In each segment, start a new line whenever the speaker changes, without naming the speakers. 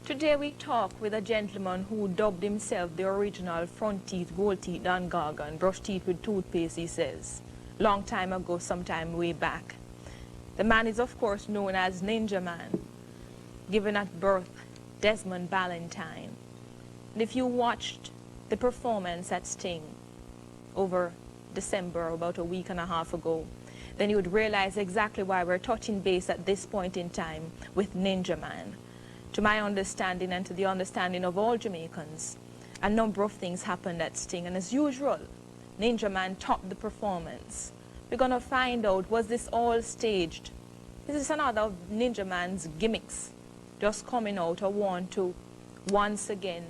Today we talk with a gentleman who dubbed himself the original front teeth, gold teeth, and gargan, brush teeth with toothpaste, he says. Long time ago, sometime way back. The man is of course known as Ninja Man, given at birth Desmond Valentine. And if you watched the performance at Sting over December, about a week and a half ago, then you would realize exactly why we're touching base at this point in time with Ninja Man. To my understanding and to the understanding of all Jamaicans, a number of things happened at Sting, and as usual, Ninja Man topped the performance. We're going to find out, was this all staged? Is this another of Ninja Man's gimmicks just coming out, or want to once again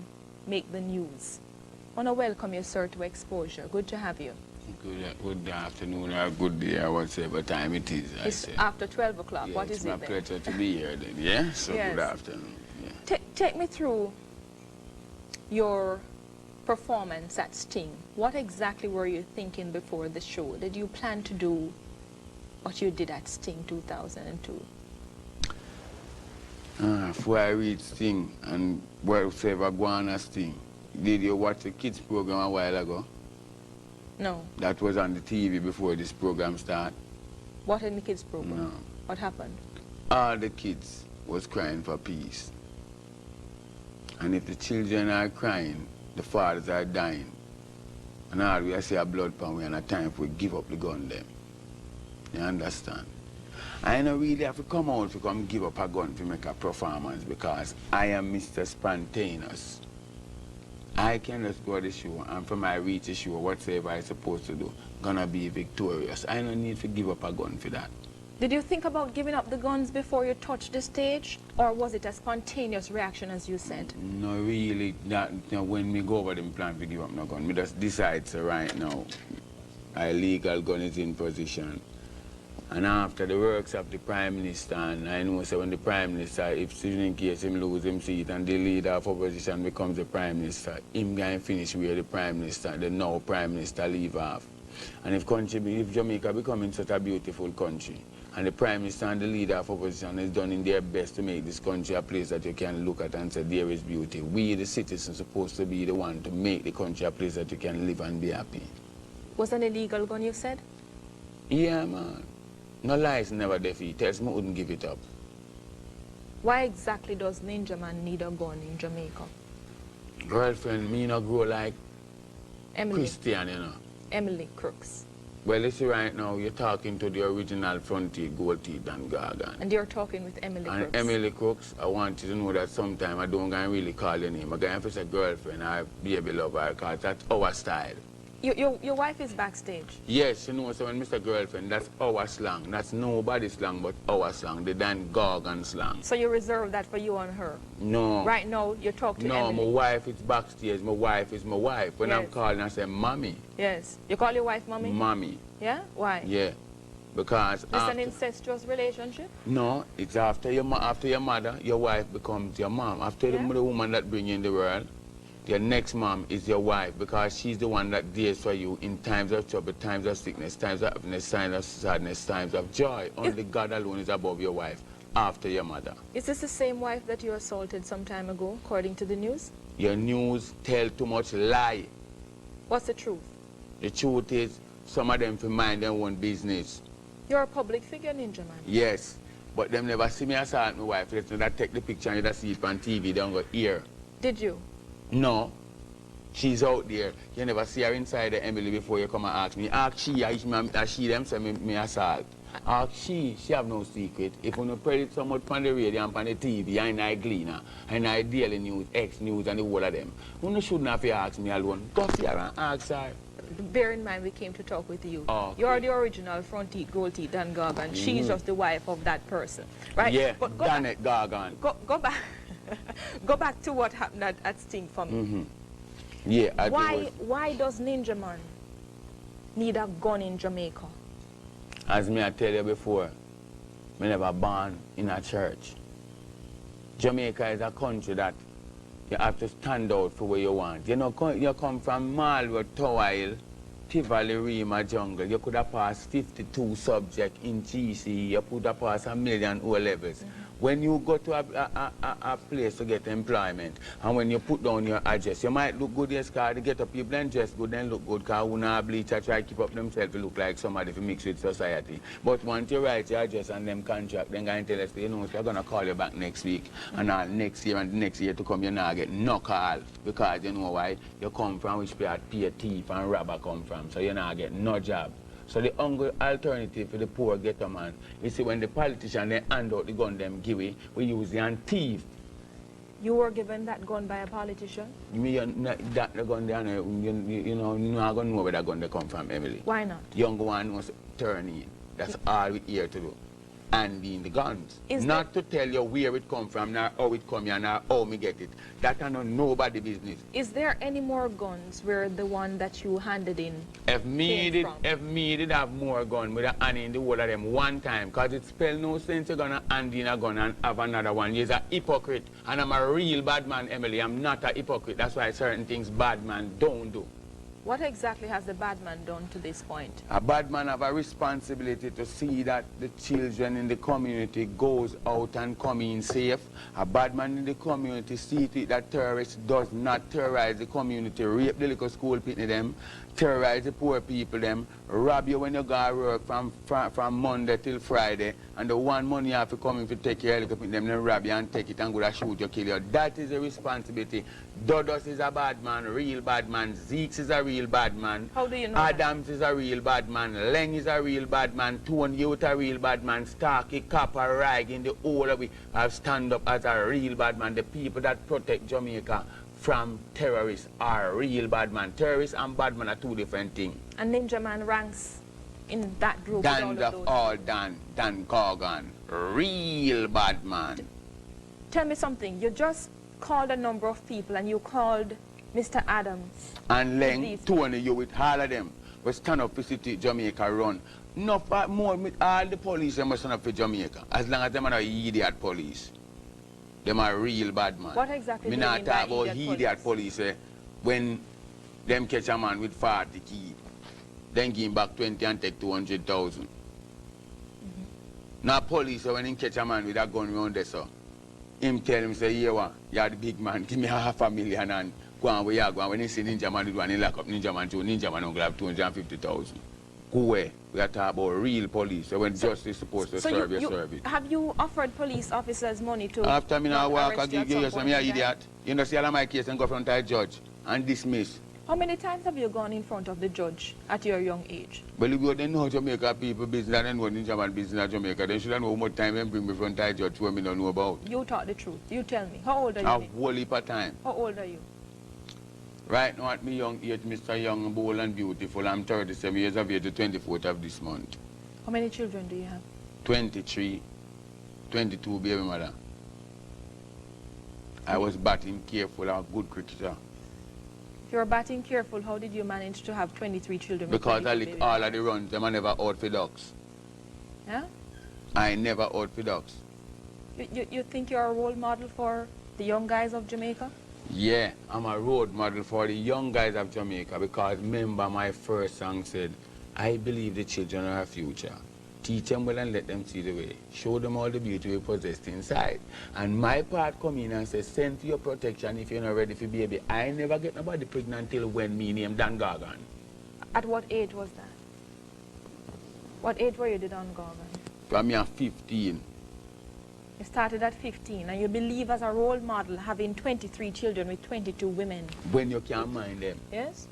make the news? I want to welcome you, sir, to Exposure. Good to have you.
Good afternoon or good day or whatever time it is.
It's after 12 o'clock.
Yeah,
what is it then?
It's my pleasure to be here then, yeah? So
yes.
Good afternoon. Yeah.
Take me through your performance at Sting. What exactly were you thinking before the show? Did you plan to do what you did at Sting 2002?
Before I read Sting and whatever go on at Sting, did you watch the kids program a while ago?
No.
That was on the TV before this program started.
What in the kids program?
No.
What happened?
All the kids was crying for peace. And if the children are crying, the fathers are dying. And all we see a blood pound, we and a time for we give up the gun them. You understand? I don't really have to come out to come give up a gun to make a performance because I am Mr. Spontaneous. I can just go to the show, and from I reach the show, whatever I'm supposed to do, gonna be victorious. I don't need to give up a gun for that.
Did you think about giving up the guns before you touched the stage? Or was it a spontaneous reaction, as you said?
No, really, that, you know, when me go over them plan to give up no gun, me just decide so right now, a legal gun is in position. And after the works of the Prime Minister, and I know so when the Prime Minister, if in case him lose him seat and the leader of opposition becomes the Prime Minister, him going to finish where the Prime Minister, the now Prime Minister leave off. And if Jamaica becoming such a beautiful country, and the Prime Minister and the leader of opposition is done in their best to make this country a place that you can look at and say there is beauty, we the citizens supposed to be the one to make the country a place that you can live and be happy.
Was an illegal gun, you said?
Yeah, man. No lies never defeat. Tells me wouldn't give it up.
Why exactly does Ninja Man need a gun in Jamaica?
Girlfriend, me not grow like
Emily.
Christian, you know.
Emily Crooks.
Well, you see right now, you're talking to the original front teeth, gold teeth, and gargan.
And you're talking with Emily
And
Crooks.
Emily Crooks, I want you to know that sometime I don't gonna really call your name. I'm going to say girlfriend or baby lover, because that's our style.
Your wife is backstage?
Yes, you know, so when Mr. Girlfriend, that's our slang. That's nobody's slang but our slang, the Dan Gargan slang.
So you reserve that for you and her?
No.
Right now, you talk to Emily?
No, my wife is backstage. My wife is my wife. When
yes.
I'm calling, I say, Mommy.
Yes. You call your wife Mommy?
Mommy.
Yeah? Why?
Yeah. Because
Is this an incestuous relationship?
No, it's after your mother, your wife becomes your mom. After the woman that brings you in the world, your next mom is your wife because she's the one that deals for you in times of trouble, times of sickness, times of happiness, times of sadness, times of joy. Only God alone is above your wife, after your mother.
Is this the same wife that you assaulted some time ago, according to the news?
Your news tell too much lie.
What's the truth?
The truth is, some of them for mind their own business.
You're a public figure, Ninja Man.
Yes, but them never see me assault my wife. They take the picture and you just see it on TV, they don't go here.
Did you?
No. She's out there. You never see her inside the Emily before you come and ask me. Ask she them say me assault. Ask she have no secret. If you don't spread it so much on the radio and on the TV, and I Gleaner, and I Daily News, X News, and the whole of them, you shouldn't have to ask me alone. Go see her and ask her.
Bear in mind we came to talk with you.
Okay.
You're the original front teeth, gold teeth, and Gargan. She's just the wife of that person. Right?
Yeah,
but
Janet Gargan.
Go back. Go back to what happened at Sting for me.
Yeah.
Why does Ninja Man need a gun in Jamaica?
As me I tell you before, me never born in a church. Jamaica is a country that you have to stand out for what you want. You know, you come from Malwa, Towile, Tivoli, Rima, Jungle. You could have passed 52 subjects in GC. You could have passed 1 million O levels. When you go to a place to get employment, and when you put down your address, you might look good, yes, because they get up, people and dress good, then look good, because who not bleach, try to keep up themselves to look like somebody to mix with society. But once you write your address and them contract, then going to tell us, you know, they're going to call you back next week, and all next year and the next year to come, you not get no call, because you know why? You come from which part pay thief and robber come from, so you not get no job. So the only alternative for the poor ghetto man, you see, when the politician they hand out the gun them give it, we use the and thief.
You were given that gun by a politician?
Me that the gun there, you know, you're not going to know where that gun they come from, Emily.
Why not?
Young one must turn in. That's all we here to do. And in the guns.
Is
not to tell you where it come from, nor how it come here, nor how me get it. That are nobody business.
Is there any more guns where the one that you handed in
If me did have more gun, with a hand in the whole of them one time, because it spell no sense you're gonna hand in a gun and have another one. You're a hypocrite. And I'm a real bad man, Emily. I'm not a hypocrite. That's why certain things bad man don't do.
What exactly has the bad man done to this point?
A bad man have a responsibility to see that the children in the community goes out and come in safe. A bad man in the community see to it that terrorists does not terrorize the community, rape the little school people them, terrorize the poor people them, rob you when you go to work from Monday till Friday, and the one money you have to come in to take care of the people them, then rob you and take it and go to shoot you, kill you. That is a responsibility. Dodos is a bad man, real bad man. Zeeks is a real bad man.
How do you know
Adams is a real bad man. Leng is a real bad man. Tone Youth a real bad man. Starkey, Copper, Rag in the whole of it have stand up as a real bad man. The people that protect Jamaica from terrorists are real bad man. Terrorists and bad man are two different things.
And Ninja Man ranks in that group?
Dan Corgan, real bad man.
Tell me something. You just called a number of people and you called Mr. Adams.
And Leng, Tony, you with all of them. We stand up for city Jamaica run. No more with all the police they must stand up for Jamaica. As long as them are not idiot police. Them are real bad man.
What exactly do you mean by
talk about idiot police when them catch a man with 40 key, then give him back 20 and take 200,000. Now police when him catch a man with a gun around there, so him tell him say, yeah, what, you're the big man, give me $500,000 and go on where you go. And when he see Ninja Man, he lock up Ninja Man too. Ninja Man will have 250,000. Go away. We are talking about real police. So when justice is supposed to serve your service.
Have you offered police officers money to
after me now walk, I give you some
idiot?
idiot. You know, see all of my case and go front of the judge and dismiss.
How many times have you gone in front of the judge at your young age?
Well, if you don't know Jamaica people business and know Ninja Man business in Jamaica, then should I know how much time them bring me front of the judge who me don't know about.
You talk the truth. You tell me. How old are you?
A whole heap of time.
How old are you?
Right now at my young age, Mr. Young, bold and beautiful, I'm 37 years of age, the 24th of this month.
How many children do you have?
23, 22 baby mother. I was batting careful, I'm a good cricketer.
If you're batting careful, how did you manage to have 23 children?
Because I lick all of the runs, them I never out for ducks.
Yeah?
I never out for ducks.
You think you're a role model for the young guys of Jamaica?
Yeah, I'm a role model for the young guys of Jamaica because remember my first song said, I believe the children are our future. Teach them well and let them see the way. Show them all the beauty we possess inside. And my part come in and say, send for your protection if you're not ready for baby. I never get nobody pregnant till when me named Dan Gargan.
At what age was that? What age were you the Dan Gargan?
From me at 15.
You started at 15 and you believe as a role model having 23 children with 22 women.
When you can't mind them.
Yes?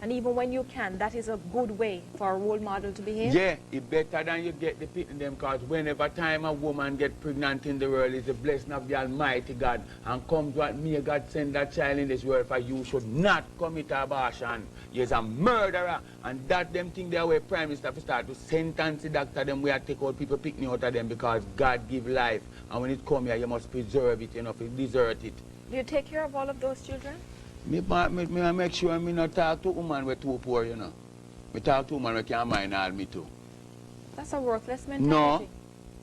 And even when you can, that is a good way for a role model to behave?
Yeah, it's better than you get the pit in them because whenever time a woman get pregnant in the world, it's the blessing of the Almighty God. And comes what me, God send that child in this world for you should not commit abortion. You're a murderer. And that them thing there where Prime Minister start to sentence the doctor them where take out people picking out of them because God give life. And when it come here, you must preserve it, you know, desert it.
Do you take care of all of those children?
Me make sure I not talk to woman who too poor, you know. Me talk to woman who can't mind all me too.
That's a worthless mentality.
No,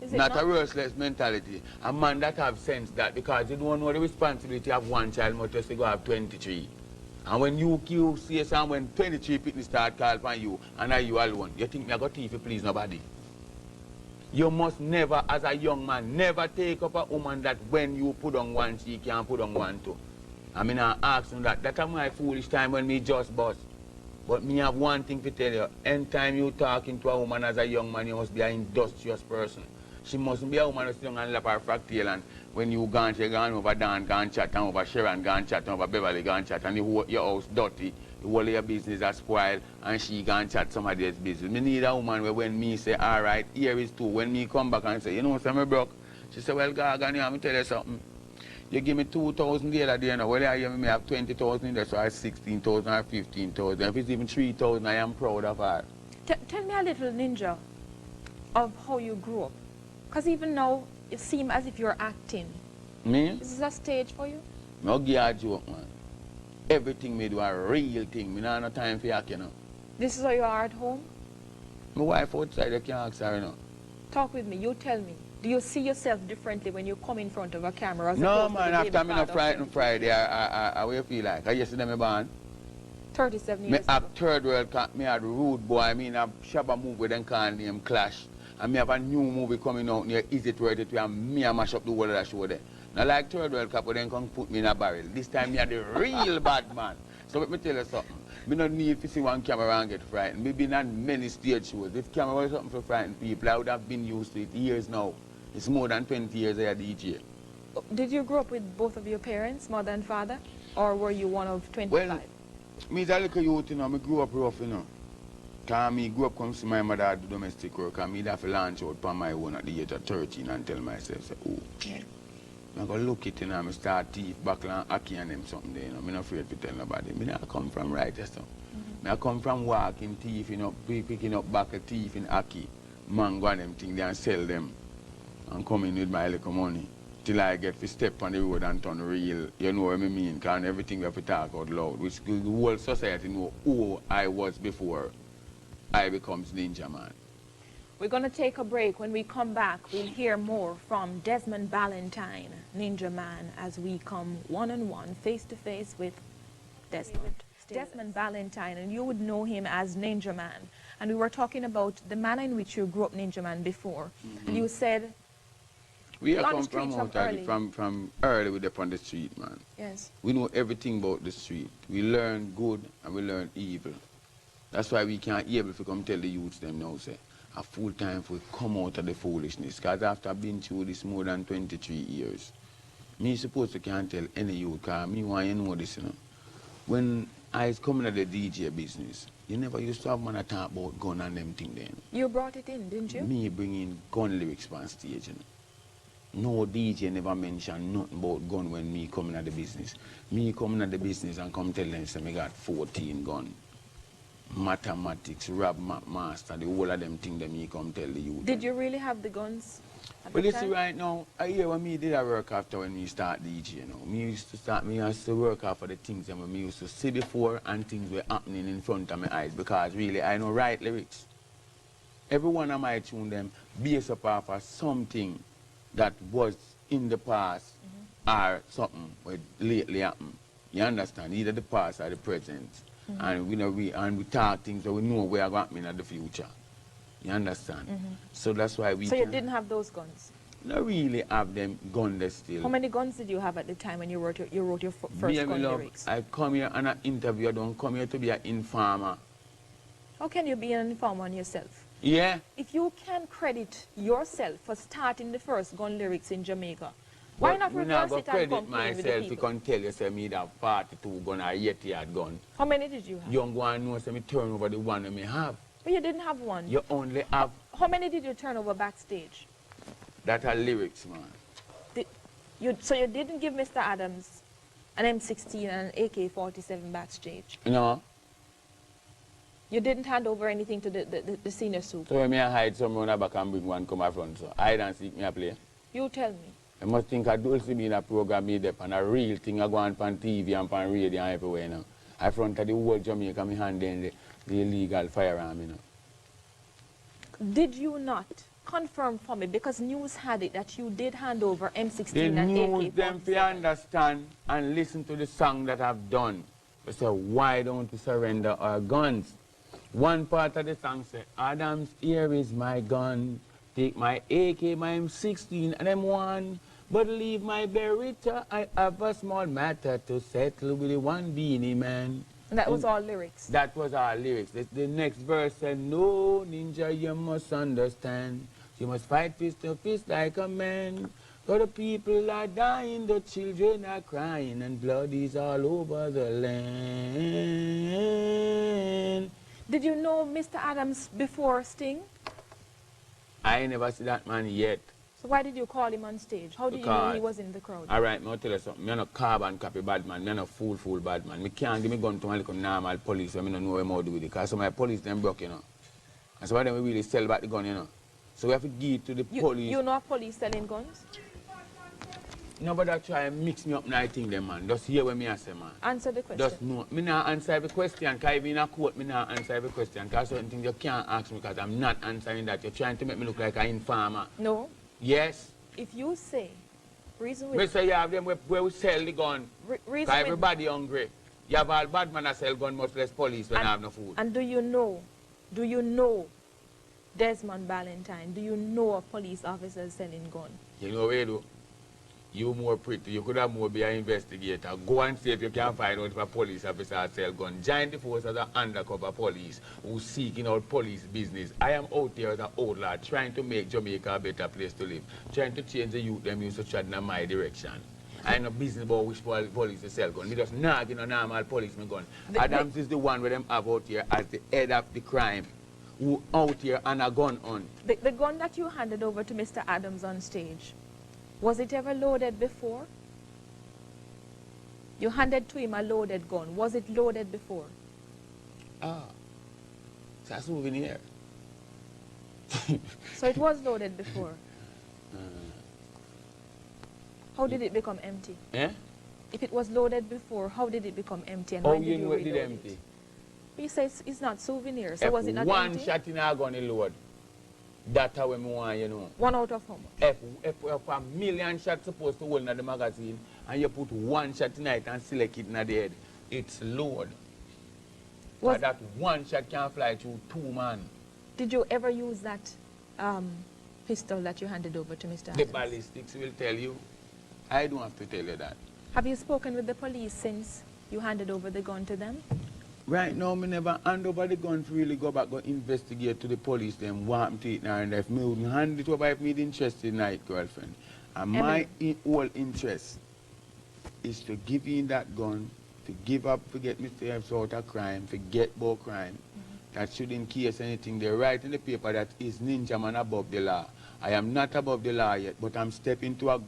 is it
not a worthless mentality. A man that have sense that because you don't know the responsibility of one child, but just to go have 23. And when you see some when 23 people start call for you, and are you alone, you think me I got teeth to please nobody. You must never, as a young man, never take up a woman that when you put on one, she can put on one too. I mean, I ask them that. That's my foolish time when me just bust. But me have one thing to tell you. Anytime you talking to a woman as a young man, you must be an industrious person. She mustn't be a woman who's young and lap her fractal, and when you gone, she gone over Dan, gone chat, and over Sharon, gone chat, and over Beverly, gone chat, and your house dirty, the whole of your business are spoiled, and she gone chat somebody else's business. Me need a woman where when me say, all right, here is two, when me come back and say, you know, so me broke, she say, well, Gagan, I'm tell you something. You give me 2,000 the other day now, well, I may have 20,000 in there, so I have 16,000 or 15,000. If it's even 3,000, I am proud of her.
Tell me a little, Ninja, of how you grew up. Because even now, it seems as if you're acting.
Me?
Is this a stage for you?
No give a joke, man. Everything me do a real thing. Me not have no time for yak, you know.
This is how you are at home?
My wife outside, you can't ask her, you know.
Talk with me. You tell me. Do you see yourself differently when you come in front of a camera?
No, man. After me no frightened Friday, I will feel like. I yesterday me born.
37
Me
years
have
ago.
third world cup. Me had rude boy. I mean, I shabba movie then call name Clash. And me have a new movie coming out near Is It Worth It? Where me and mash up the whole of that show there. Now like third world cup, but then come put me in a barrel. This time me are the real bad man. So let me tell you something. Me don't need to see one camera and get frightened. Me been on many stage shows. If camera was something for frightened people, I would have been used to it years now. It's more than 20 years I DJ.
Did you grow up with both of your parents, mother and father? Or were you one of 25?
Well, me as a little youth, you know, me grew up rough, you know. Because me grew up come see my mother do domestic work, and me have to launch out on my own at the age of 13 and tell myself, say, oh,
Yeah.
I go look it, you know, I start thief, buckle and hockey and them something there, you know. I'm not afraid to tell nobody. Me not come from righteous stuff. I come from walking thief, you know, picking up buckle thief in hockey, mango and them things, and sell them. And come in with my little money. Till I get to step on the road and turn real, you know what I mean? Because everything we have to talk out loud, which the whole society know who I was before I becomes Ninja Man.
We're going to take a break. When we come back, we'll hear more from Desmond Ballantyne, Ninja Man, as we come one-on-one, face-to-face with Desmond. Desmond Ballantyne, and you would know him as Ninja Man. And we were talking about the manner in which you grew up Ninja Man before. And you said...
We are
on the
come
streets
from out from early with up on the street, man.
Yes.
We know everything about the street. We learn good and we learn evil. That's why we can't be able to come tell the youths them now, say, a full time for come out of the foolishness. Because after I've been through this more than 23 years, me supposed to can't tell any youth, because me want you know this, you know. When I was coming at the DJ business, you never used to have man to talk about gun and them thing then.
You brought it in, didn't you?
Me bringing gun lyrics on stage, you know. No DJ never mention nothing about gun when me coming at the business. Me coming at the business and come tell them, say, me got 14 gun. Mathematics, rap master, the whole of them thing that me come tell the youth.
Did you really have the guns at
But
the
you
time?
see right now, I hear when me did a work after when me start DJ, you know. Me used to work after the things that me used to see before and things were happening in front of my eyes, because really I know write lyrics. Every one of my tune them based up off of something that was in the past or something what lately happened. You understand? Either the past or the present. And we know we talk things that we know we are going to happen in the future. You understand? So that's why we
So you didn't have those guns?
not really have them gun there still.
How many guns did you have at the time when you wrote your first
Me and
gun
me love,
lyrics?
I come here on an interview, I don't come here to be an informer.
How can you be an informer on yourself?
Yeah?
If you can credit yourself for starting the first gun lyrics in Jamaica, why not reverse it and
credit
complain with the
myself to
people?
come tell you say me have 42 gun or 80 yard gun.
How many did you have?
You don't go and know say me turn over the one that me have.
But you didn't have one.
You only have
How many did you turn over backstage?
that are lyrics, man.
So you didn't give Mr. Adams an M16 and an AK-47 backstage?
No?
You didn't hand over anything to the senior soup?
So when me a hide some run back and bring one come up front, so hide and seek me a play.
You tell me.
I must think I do see me in a program made up and a real thing I go on TV and on radio and everywhere now. I front of the whole Jamaica, me hand in the illegal firearm, you know.
Did you not confirm for me, because news had it that you did hand over M16
The
and
news
AK-47?
them to understand and listen to the song that I've done. They say, why don't we surrender our guns? One part of the song say, Adams, here is my gun. Take my AK, my M16 and M1, but leave my Beretta. I have a small matter to settle with the one beanie man.
And that was all lyrics?
That was our lyrics. The next verse said, no, ninja, you must understand. You must fight fist to fist like a man. For the people are dying, the children are crying, and blood is all over the land.
Did you know Mr. Adams before Sting?
I never see that man yet.
So why did you call him on stage? How did you know he was in the crowd?
All right, I'll tell you something. I'm not carbon copy bad man. I'm not fool bad man. I can't give me gun to my little normal police when I don't know what to do with it. Because some of my police, them broke, you know. And some of them really sell back the gun, you know. So we have to give it to the police.
You know police selling guns?
Nobody try and mix me up now, I think, them, man. Just hear what I say, man.
Answer the question.
Just know. Me not answer every question, because if in a court, me not answer every question. Because certain things you can't ask me, because I'm not answering that. You're trying to make me look like an informer.
No.
Yes.
If you say, reason with...
We say you have them where we sell the gun.
Reason
everybody hungry. You have all bad men that sell gun, much less police when I have no food.
And do you know Desmond Ballantyne? Do you know of police officers selling gun?
You know where you do? You more pretty. You could have more be an investigator. Go and see if you can find out if a police officer sell gun. Join the force as an undercover police who's seeking out police business. I am out there as an outlaw trying to make Jamaica a better place to live. Trying to change the youth them used to tread in my direction. I ain't no business about which police to sell gun. Me just nagging a normal policeman gun. Adams is the one where them have out here as the head of the crime. Who out here and a gun on.
The gun that you handed over to Mr. Adams on stage, was it ever loaded before? You handed to him a loaded gun. Was it loaded before?
Ah, it's a souvenir.
So it was loaded before? How did it become empty?
Eh?
If it was loaded before, how did it become empty? And
How
when
you
did you
know it
reload
did empty?
You say it's not souvenir, so
If
was it not
one
empty?
shot in a gun in load, that's how we want, you know.
One out of how much?
If a million shots supposed to hold in the magazine, and you put one shot in it and select it in the head, it's load. But that one shot can fly through two man.
Did you ever use that pistol that you handed over to Mr. Adams?
The ballistics will tell you. I don't have to tell you that.
Have you spoken with the police since you handed over the gun to them?
Right now, me never hand over the gun to really go back and investigate to the police. Them want me to it now, and if me wouldn't hand it over if me interested in it, girlfriend. And my whole interest is to give in that gun, to give up, forget Mr. out of crime, forget about crime. That should, in case anything, they write in the paper that is ninja man above the law. I am not above the law yet, but I'm stepping to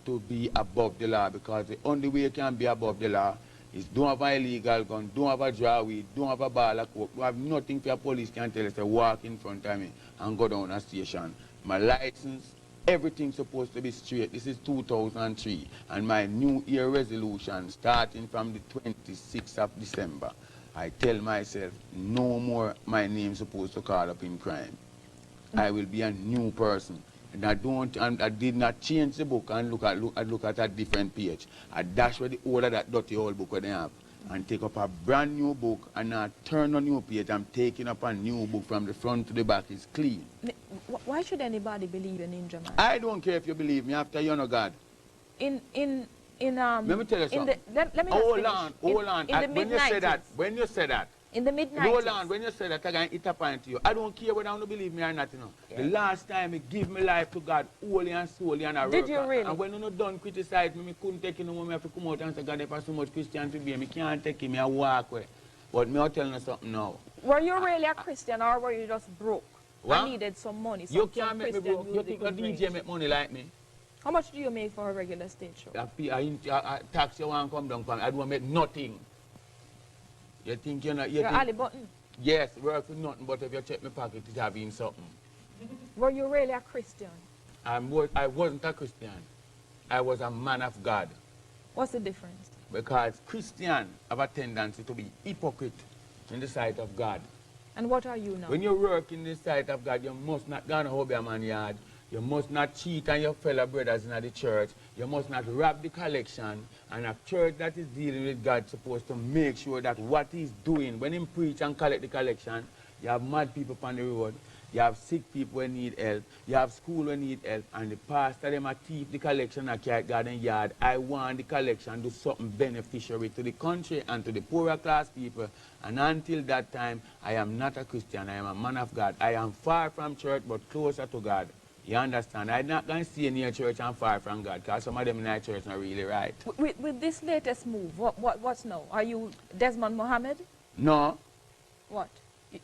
to be above the law, because the only way you can be above the law is don't have an illegal gun, don't have a drawweed, don't have a ball of coke, don't have nothing for your police can tell us to walk in front of me and go down a station. My license, everything's supposed to be straight. This is 2003, and my New Year resolution starting from the 26th of December. I tell myself, no more my name supposed to call up in crime. I will be a new person. And I did not change the book and look at a different page. I dash where the old of that dirty old book where they have and take up a brand new book and I turn a new page. I'm taking up a new book from the front to the back. It's clean.
Why should anybody believe in Ninja Man?
I don't care if you believe me after you know God.
Let me tell
you something.
Let me
hold on. When you say that,
in the mid-90s.
Hold on, when you say that, I can hit a point to you. I don't care whether you believe me or not, you know. Yeah. The last time I give my life to God, wholly and solely, and I work.
Did you really?
And when you done criticize me, I couldn't take it no more. I have to come out and say, God, if I so much Christian to be, I can't take him, I walk away. But me, I'll tell you something now.
Were you really a Christian, or were you just broke?
What?
I needed some money.
You can't make me broke. You think a DJ make money like me?
How much do you make for a regular stage show?
I tax you want to come down, I don't make nothing. You think you're not...
You're Ali Button?
Yes, work for nothing, but if you check my pocket, it have been something.
Were you really a Christian?
I wasn't a Christian. I was a man of God.
What's the difference?
Because Christians have a tendency to be hypocrite in the sight of God.
And what are you now?
When you work in the sight of God, you must not go to a man's yard. You must not cheat on your fellow brothers in the church. You must not rob the collection. And a church that is dealing with God is supposed to make sure that what he's doing, when he preach and collect the collection, you have mad people on the road. you have sick people who need help, you have school who need help, and the pastor them a thief the collection at Carrot Garden Yard. I want the collection do something beneficiary to the country and to the poorer class people. And until that time, I am not a Christian, I am a man of God. I am far from church, but closer to God. You understand? I'm not going to stay near church and far from God, because some of them in our church are not really right.
With this latest move, what's now? Are you Desmond Mohammed?
No.
What?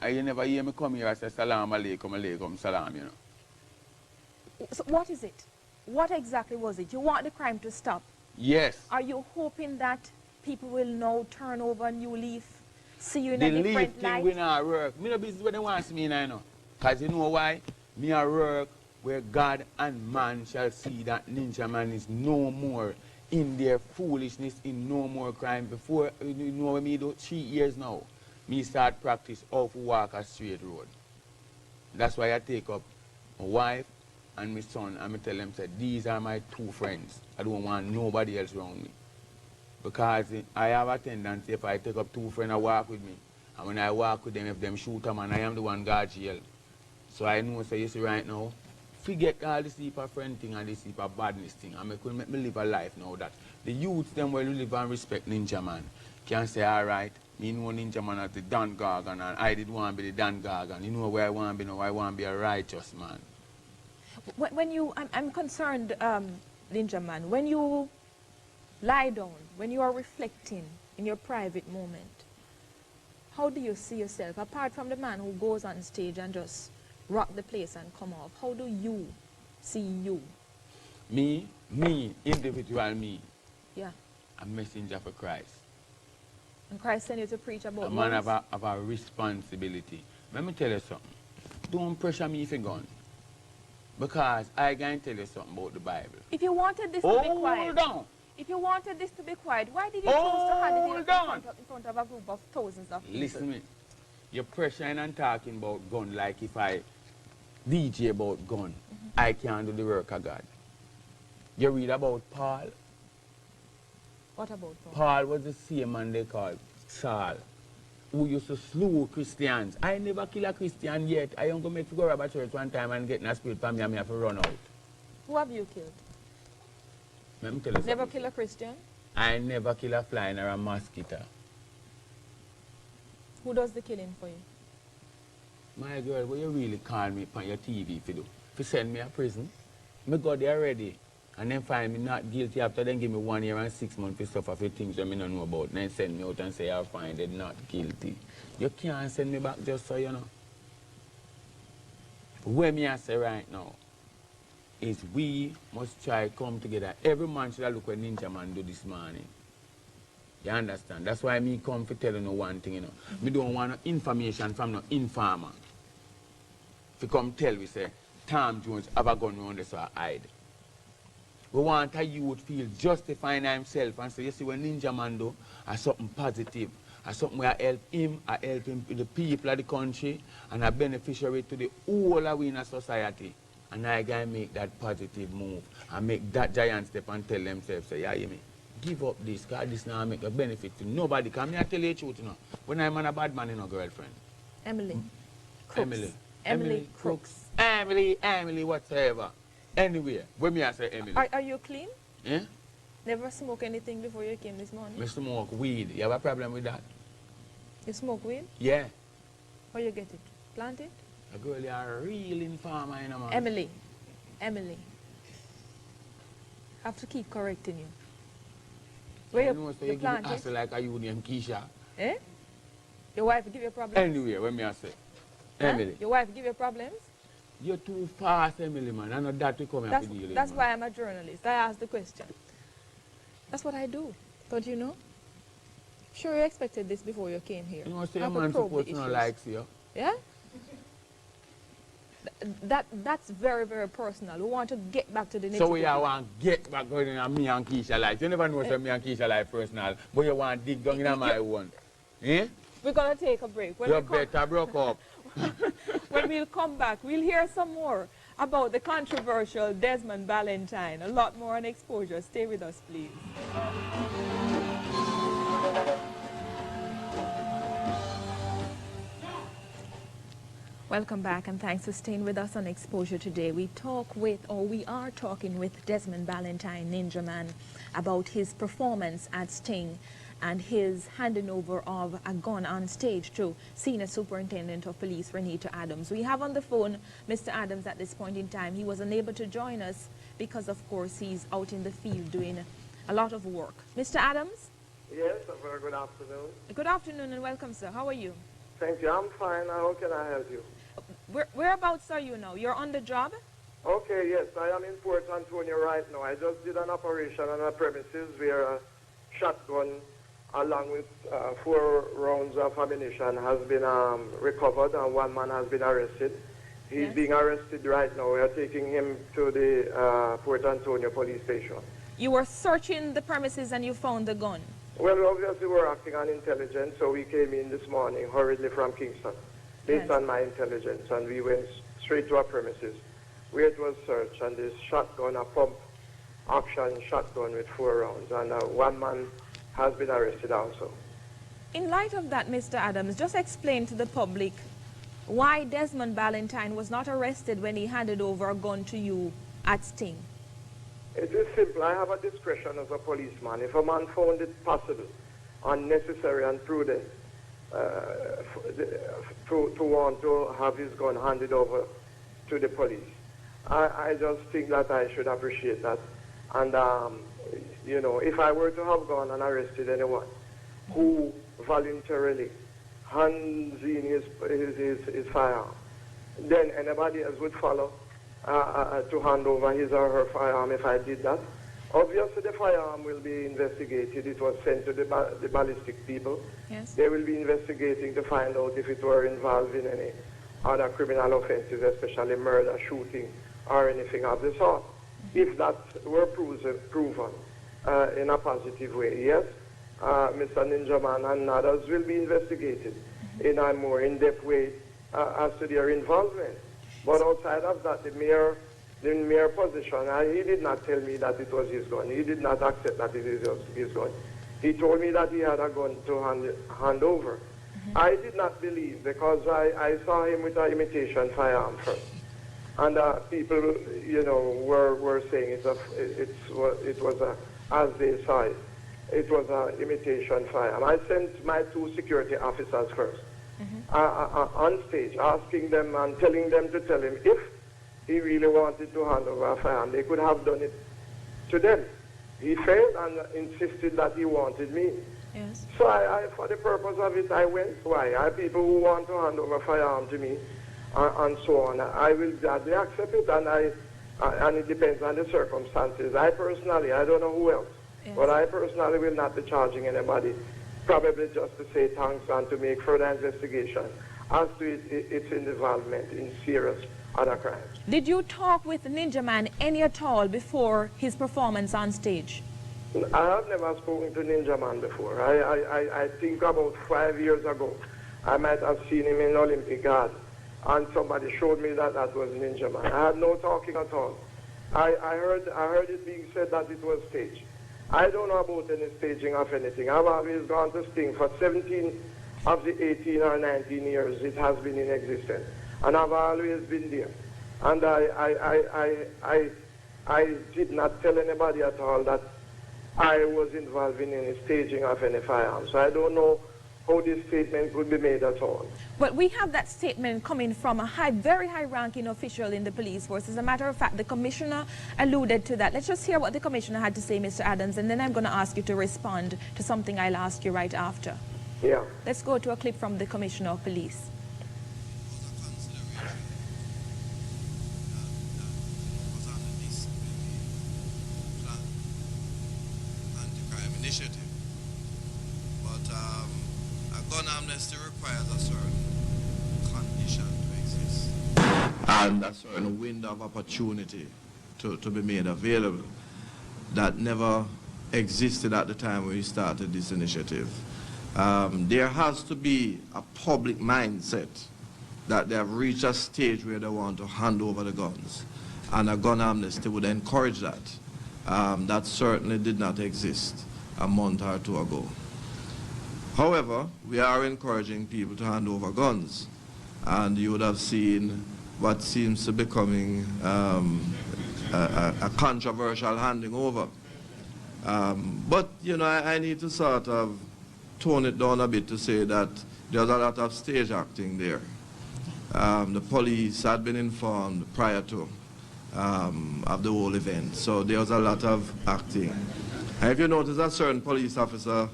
You never hear me come here and say salam alaikum, alaikum salam, you know.
So what is it? What exactly was it? You want the crime to stop?
Yes.
Are you hoping that people will now turn over a new leaf, see you in
The
a different
leaf thing
light?
we not work. Me no business where they want to see me now, you know. Because you know why? Me a work where God and man shall see that Ninja Man is no more in their foolishness, in no more crime. Before, you know what me do? 3 years now, me start practice how to walk a straight road. That's why I take up my wife and my son and I tell them, say, these are my 2 friends. I don't want nobody else around me. Because I have a tendency, if I take up 2 friends, I walk with me. And when I walk with them, if them shoot a man, I am the one God jail. So I know, so you see right now, forget all this heap of friend thing and this heap of badness thing. And I could make me live a life now that the youth them will live and respect Ninja Man can say, all right, me know Ninja Man as the Dan Gargan and I did want to be the Dan Gargan. You know where I want to be now? I want to be a righteous man.
When you, I'm concerned, Ninja Man, when you lie down, when you are reflecting in your private moment, how do you see yourself? Apart from the man who goes on stage and just rock the place and come off, how do you see you?
Me, individual me.
Yeah.
A messenger for Christ.
And Christ sent you to preach about
a man of a responsibility. Let me tell you something. Don't pressure me if you're gone. Because I can tell you something about the Bible.
If you wanted this to be quiet,
hold on.
If you wanted this to be quiet, why did you choose to have it in front of a group of thousands of people?
Listen to me. You're pressuring and talking about gun like if I DJ about gun, I can't do the work of God. You read about Paul?
What about Paul?
Paul was the same man they called Saul, who used to slew Christians. I never kill a Christian yet. I am going to go to a church one time and get in a spirit from me and I have to run out.
Who have you killed?
Let me tell you
Never
something.
kill a Christian?
I never kill a fly or a mosquito.
Who does the killing for you?
My girl, what you really call me on your TV for do? If you send me a prison, me go there already. And then find me not guilty after then give me 1 year and 6 months for suffer for things that I don't know about. Then send me out and say I'll find it not guilty. You can't send me back just so you know. What me I say right now is we must try come together. Every man should look what Ninja Man do this morning. You understand? That's why me come for telling you one thing, you know. Me don't want no information from no informer. If you come tell we say, Tom Jones have a gun around this or hide. We want a youth feel justifying himself and say, you see what Ninja Man do, are something positive. Are something where I help him, I help him to the people of the country, and a beneficiary to the whole of in a society. And I can make that positive move and make that giant step and tell themselves, say, yeah, you me. Give up this, because this now make a benefit to nobody. Because I tell you the truth, you know. When I'm a bad man, you know, girlfriend.
Emily. Crooks.
Emily
Crooks.
Emily, whatsoever. Anywhere. When me I say Emily.
Are you clean?
Yeah?
Never smoke anything before you came this morning?
I smoke weed. You have a problem with that?
You smoke weed?
Yeah.
Where you get it? Plant it?
A girl, you are a real informer, you know, man.
Emily. I have to keep correcting you. Where
so
you plant
give me
it?
like a you named Keisha.
Eh? Your wife give you problems?
Anyway, when me I say.
Huh?
Emily.
Your wife give you problems?
You're too fast, Emily, man. I know that will come and deal with.
That's why I'm a journalist. I ask the question. That's what I do. Don't you know? Sure you expected this before you came here.
You know, say
I
a
could
man
probe
supposed
the
to not
issues.
like you.
Yeah? That's very, very personal. We want to get back to the nitty-gritty.
So we want to get back going in me and Keisha life. You never know say me and Keisha life personal, but you want to dig down in my one. Eh?
We're going to take a break.
You better broke up.
When we'll come back, we'll hear some more about the controversial Desmond Valentine. A lot more on Exposure. Stay with us, please. Welcome back, and thanks for staying with us on Exposure today. We are talking with Desmond Ballantyne, Ninja Man, about his performance at Sting and his handing over of a gun on stage to Senior Superintendent of Police Reneto Adams. We have on the phone Mr. Adams at this point in time. He was unable to join us because, of course, he's out in the field doing a lot of work. Mr. Adams?
Yes, a very good afternoon.
Good afternoon and welcome, sir. How are you?
Thank you. I'm fine. How can I help you?
Whereabouts are you now? You're on the job?
Okay, yes. I am in Port Antonio right now. I just did an operation on a premises where a shotgun along with 4 rounds of ammunition has been recovered and 1 man has been arrested. He's being arrested right now. We are taking him to the Port Antonio police station.
You were searching the premises and you found the gun?
Well, obviously we're acting on intelligence, so we came in this morning hurriedly from Kingston based on my intelligence, and we went straight to our premises where it was searched, and this shotgun, a pump action shotgun with 4 rounds, and 1 man has been arrested also.
In light of that, Mr. Adams, just explain to the public why Desmond Ballantyne was not arrested when he handed over a gun to you at Sting.
It is simple. I have a discretion as a policeman. If a man found it possible, unnecessary and prudent to want to have his gun handed over to the police, I just think that I should appreciate that. And, you know, if I were to have gone and arrested anyone who voluntarily hands in his firearm, then anybody else would follow to hand over his or her firearm if I did that. Obviously, the firearm will be investigated. It was sent to the ballistic people.
Yes.
They will be investigating to find out if it were involved in any other criminal offenses, especially murder, shooting, or anything of the sort. If that were proven in a positive way, yes, Mr. Ninja Man and others will be investigated in a more in-depth way as to their involvement. But outside of that, the mere position, he did not tell me that it was his gun. He did not accept that it is his gun. He told me that he had a gun to hand over. I did not believe, because I saw him with an imitation firearm first. And people, you know, were saying it was as they saw it, it was an imitation firearm. I sent my 2 security officers first on stage, asking them and telling them to tell him if he really wanted to hand over a firearm, they could have done it to them. He failed and insisted that he wanted me.
Yes.
So I, for the purpose of it, I went. Why? I have people who want to hand over a firearm to me and so on. I will gladly accept it, and it depends on the circumstances. I personally, I don't know who else, but I personally will not be charging anybody, probably just to say thanks and to make further investigation as to its involvement in serious other crimes.
Did you talk with Ninja Man any at all before his performance on stage?
I have never spoken to Ninja Man before. I think about 5 years ago, I might have seen him in Olympic Garden, and somebody showed me that that was Ninja Man. I had no talking at all. I heard it being said that it was staged. I don't know about any staging of anything. I've always gone to Sting for 17 of the 18 or 19 years it has been in existence, and I've always been there. And I did not tell anybody at all that I was involved in any staging of any firearms. So I don't know how this statement could be made at all.
But we have that statement coming from a very high-ranking official in the police force. As a matter of fact, the commissioner alluded to that. Let's just hear what the commissioner had to say, Mr. Adams, and then I'm going to ask you to respond to something I'll ask you right after.
Yeah.
Let's go to a clip from the commissioner of police.
Initiative, but a gun amnesty requires a certain condition to exist and a certain window of opportunity to be made available that never existed at the time when we started this initiative. There has to be a public mindset that they have reached a stage where they want to hand over the guns, and a gun amnesty would encourage that. That certainly did not exist a month or 2 ago. However, we are encouraging people to hand over guns. and you would have seen what seems to be becoming a controversial handing over. But, you know, I need to sort of tone it down a bit to say that there's a lot of stage acting there. The police had been informed prior to of the whole event, so there was a lot of acting. And if you notice, a certain police officer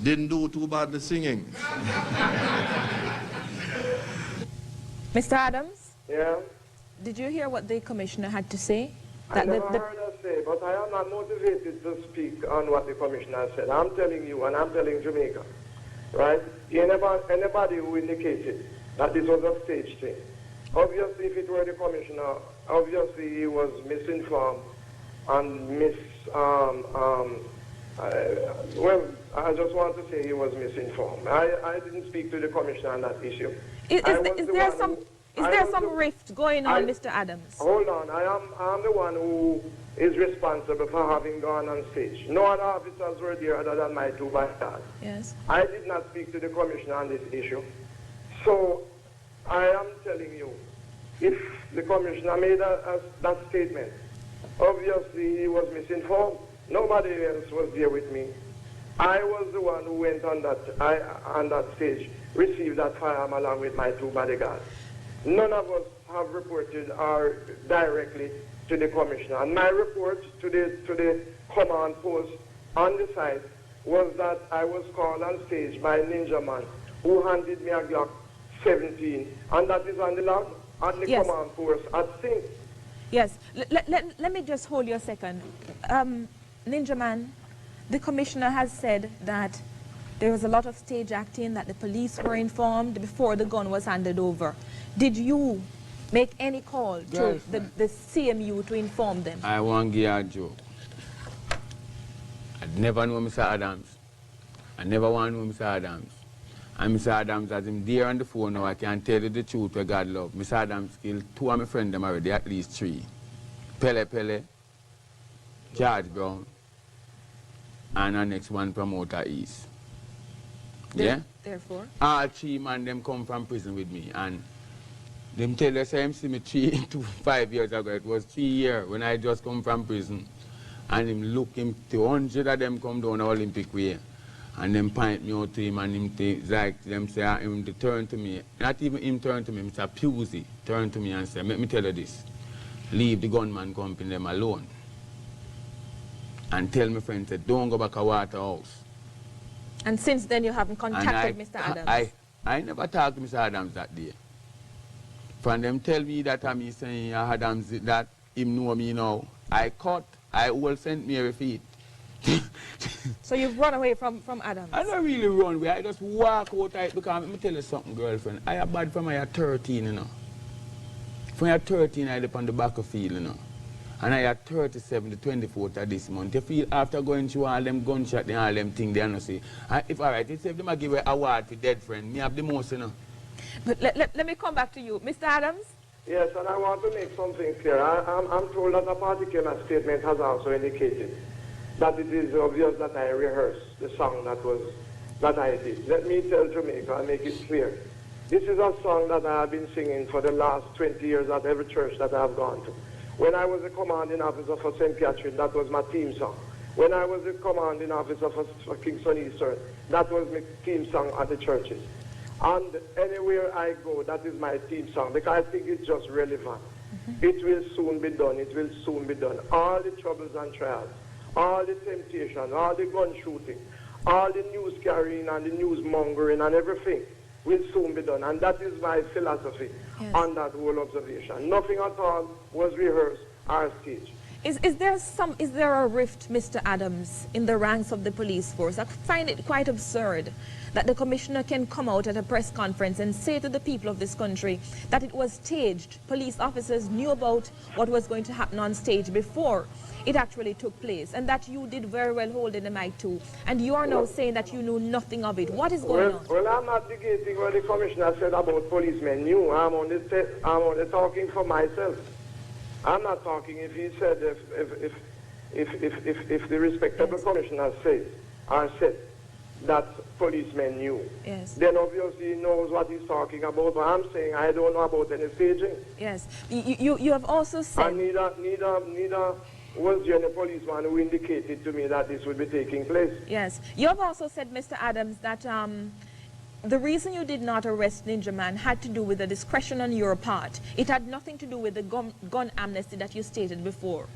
didn't do too badly singing.
Mr. Adams?
Yeah?
Did you hear what the commissioner had to say?
I never heard her say, but I am not motivated to speak on what the commissioner said. I'm telling you, and I'm telling Jamaica, right? Anybody who indicated that this was a stage thing, obviously, if it were the commissioner, obviously he was misinformed and well, I just want to say he was misinformed. I didn't speak to the commissioner on that issue.
Is there some rift going on, Mr. Adams?
Hold on, I'm the one who is responsible for having gone on stage. No other officers were there other than my two bodyguards.
Yes.
I did not speak to the commissioner on this issue. So I am telling you, if the commissioner made that statement, obviously he was misinformed. Nobody else was there with me. I was the one who went on that stage, received that firearm along with my two bodyguards. None of us have reported directly to the commissioner. And my report to the command post on the site was that I was called on stage by a ninja man who handed me a Glock 17, and that is on the log at the command post at Sing.
Yes. Let me just hold you a second. Ninja man, the commissioner has said that there was a lot of stage acting, that the police were informed before the gun was handed over. Did you make any call to the CMU to inform them?
I want to give you a joke. I never know Mr. Adams. I never want to know Mr. Adams. And Mr. Adams, as him there on the phone now, I can tell you the truth where God love. Mr. Adams killed 2 of my friends them already, at least 3. Pele, George Brown, and the next one promoter East. Yeah?
Therefore?
All 3 men them come from prison with me, and them tell us him see me 5 years ago. It was 3 years when I just come from prison. And him look him 200 of them come down the Olympic way. And them point me out to him, and him like them say him to turn to me. Not even him turn to me, Mr. Pusey turn to me and say, let me tell you this. Leave the gunman company them alone. And tell my friend that don't go back to Waterhouse.
And since then you haven't contacted Mr. Adams?
I never talked to Mr. Adams that day. From them tell me that I'm saying Adams that him know me now. I will send me every feet.
So you've run away from Adams?
I don't really run away. I just walk out because let me tell you something, girlfriend. I am bad from I 13, you know. From I 13 I live on the back of field, you know. And I had 37 the 24th of this month. You feel after going through all them gunshots and all them things, they don't say. If all right, if them give an award for dead friend, me have the most, you know.
But let me come back to you. Mr. Adams?
Yes, and I want to make something clear. I'm told that a particular statement has also indicated that it is obvious that I rehearsed the song that I did. Let me tell Jamaica and make it clear. This is a song that I have been singing for the last 20 years at every church that I have gone to. When I was the commanding officer for St. Catherine, that was my theme song. When I was the commanding officer for Kingston Eastern, that was my theme song at the churches. And anywhere I go, that is my theme song, because I think it's just relevant. It will soon be done. It will soon be done. All the troubles and trials, all the temptation, all the gun shooting, all the news carrying and the news mongering and everything will soon be done. And that is my philosophy on that whole observation. Nothing at all was rehearsed or staged.
Is there a rift, Mr. Adams, in the ranks of the police force? I find it quite absurd that the commissioner can come out at a press conference and say to the people of this country that it was staged. Police officers knew about what was going to happen on stage before it actually took place, and that you did very well holding the mic too. And you are now saying that you knew nothing of it. What is going on?
Well, I'm not negating what the commissioner said about policemen knew. I'm only talking for myself. I'm not talking if he said if the respectable commissioner said that policemen knew.
Yes.
Then obviously he knows what he's talking about, but I'm saying I don't know about any staging.
Yes. You have also said...
And neither was there any policeman who indicated to me that this would be taking place.
Yes. You have also said, Mr. Adams, that the reason you did not arrest Ninja Man had to do with the discretion on your part. It had nothing to do with the gun amnesty that you stated before.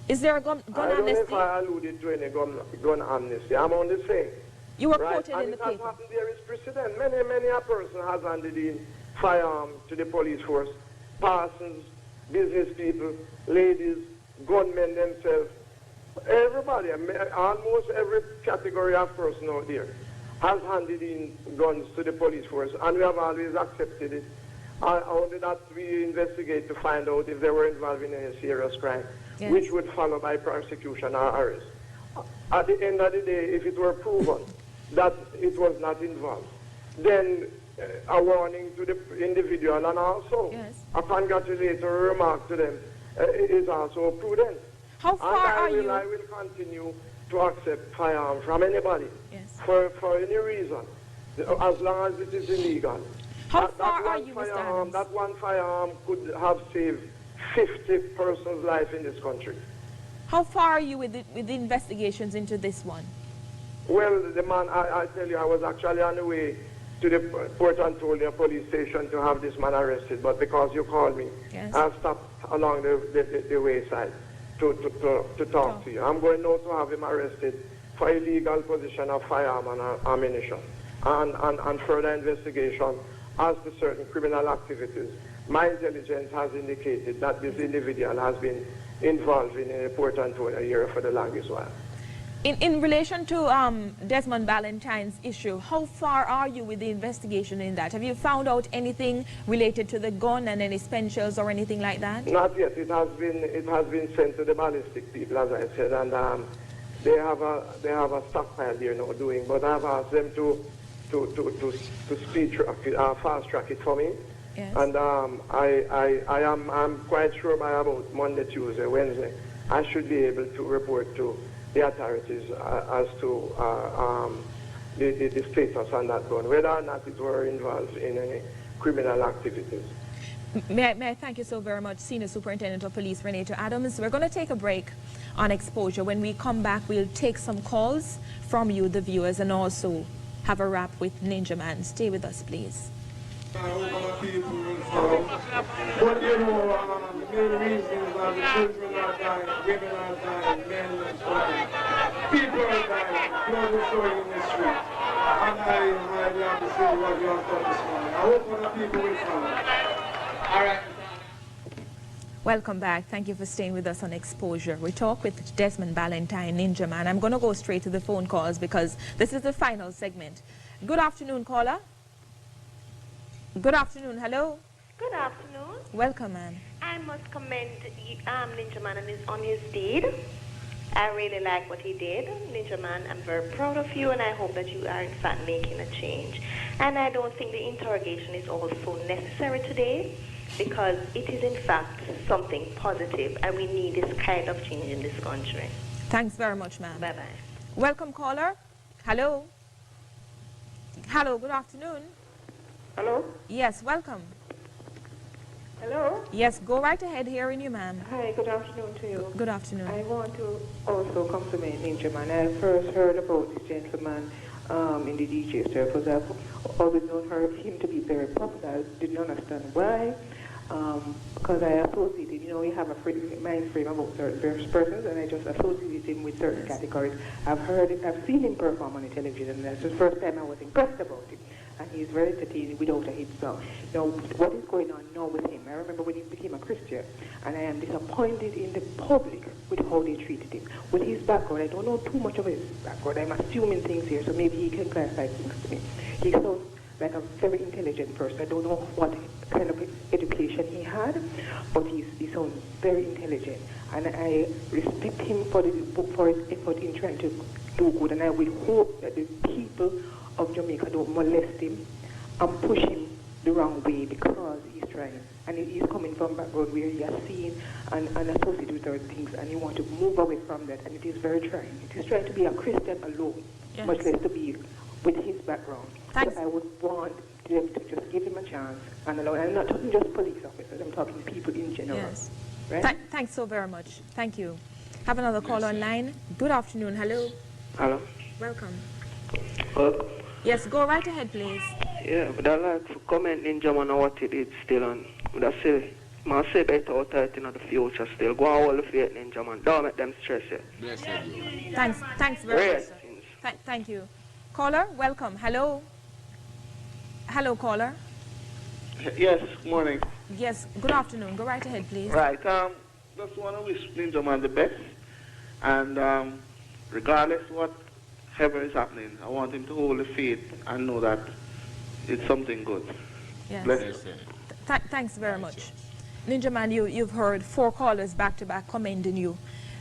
Is there a gun amnesty?
I don't know if I alluded to any gun amnesty. I'm only saying.
You were
right?
quoted
and
in the
it has
paper.
happened, there is precedent. Many a person has handed in firearm to the police force. Persons, business people, ladies, gunmen themselves. Everybody, almost every category of person out there has handed in guns to the police force, and we have always accepted it. Only that we investigate to find out if they were involved in any serious crime,
yes.
which would follow by prosecution or arrest. At the end of the day, if it were proven that it was not involved, then a warning to the individual and also
yes.
a congratulatory remark to them is also prudent.
How far are you?
I will continue to accept firearm from anybody,
yes.
for any reason, as long as it is illegal.
How far are you, Mr. Adams?
That one firearm could have saved 50 persons' life in this country.
How far are you with the investigations into this one?
Well, the man, I tell you, I was actually on the way to the Port Antonio police station to have this man arrested, but because you called me,
yes.
I stopped along the wayside to talk to you. I'm going now to have him arrested for illegal possession of firearm and ammunition and further investigation as to certain criminal activities. My intelligence has indicated that this individual has been involved in a Port Antonio area for the longest while.
In relation to Desmond Ballantyne's issue, how far are you with the investigation in that? Have you found out anything related to the gun and any spent shells or anything like that?
Not yet. It has been sent to the ballistic people, as I said, and they have a stockpile there now doing. But I've asked them to speed track it, fast track it for me.
Yes.
And I'm quite sure by about Monday, Tuesday, Wednesday, I should be able to report to the authorities as to the status on that gun, whether or not it were involved in any criminal activities.
May I thank you so very much, Senior Superintendent of Police Reneto Adams. We're going to take a break on exposure. When we come back, we'll take some calls from you, the viewers, and also have a wrap with Ninja Man. Stay with us, please.
But you know, the main reason is that the children are dying, women are dying, men are dying, people are dying, blood is flowing in the street. And I love to see what you have done this morning. I hope other people will follow. All right.
Welcome back. Thank you for staying with us on Exposure. We talk with Desmond Ballantyne, Ninja Man. I'm going to go straight to the phone calls because this is the final segment. Good afternoon, caller. Good afternoon. Hello.
Good afternoon.
Welcome, ma'am.
I must commend Ninja Man on his deed. I really like what he did. Ninja Man, I'm very proud of you, and I hope that you are in fact making a change. And I don't think the interrogation is also necessary today because it is in fact something positive, and we need this kind of change in this country.
Thanks very much, ma'am.
Bye-bye.
Welcome, caller. Hello. Hello, good afternoon.
Hello?
Yes, welcome.
Hello?
Yes, go right ahead, hearing you, ma'am.
Hi, good afternoon to you.
Good afternoon.
I want to also compliment Ninja Man. I first heard about this gentleman in the DJ circles. I've always known him to be very popular. I didn't understand why. Because I associated, you know, we have a mind frame about certain persons, and I just associated him with certain categories. I've seen him perform on the television, and that's the first time I was impressed about him. And he's very entertaining without a hit song. Now, what is going on now with him? I remember when he became a Christian, and I am disappointed in the public with how they treated him. With his background, I don't know too much of his background. I'm assuming things here, so maybe he can clarify things to me. He sounds like a very intelligent person. I don't know what kind of education he had, but he sounds very intelligent. And I respect him for his effort in trying to do good, and I will hope that the people of Jamaica don't molest him and push him the wrong way because he's trying. And he's coming from a background where he has seen and associated with other things, and he wants to move away from that, and it is very trying. It is trying to be a Christian alone, much less to be with his background.
Thanks.
So I would want them to just give him a chance and allow. I'm not talking just police officers, I'm talking people in general.
Yes.
Right?
Thanks so very much. Thank you. Have another call online. Good afternoon. Hello.
Hello.
Welcome.
Welcome.
Yes, go right ahead, please.
Yeah, but I like to comment Ninja Man on what he did still, and I say, man, say better out there in the future still. Go on all the faith, Ninja Man. Don't make them stress you.
Bless you.
Thanks very much, sir. Thank you. Caller, welcome. Hello. Hello, caller.
Yes, good morning.
Yes, good afternoon. Go right ahead, please.
Right, just want to wish Ninja Man the best, and regardless whatever is happening, I want him to hold the faith and know that it's something good.
Yes.
Bless you.
Thanks very much. Ninja Man, you've heard 4 callers back-to-back commending you.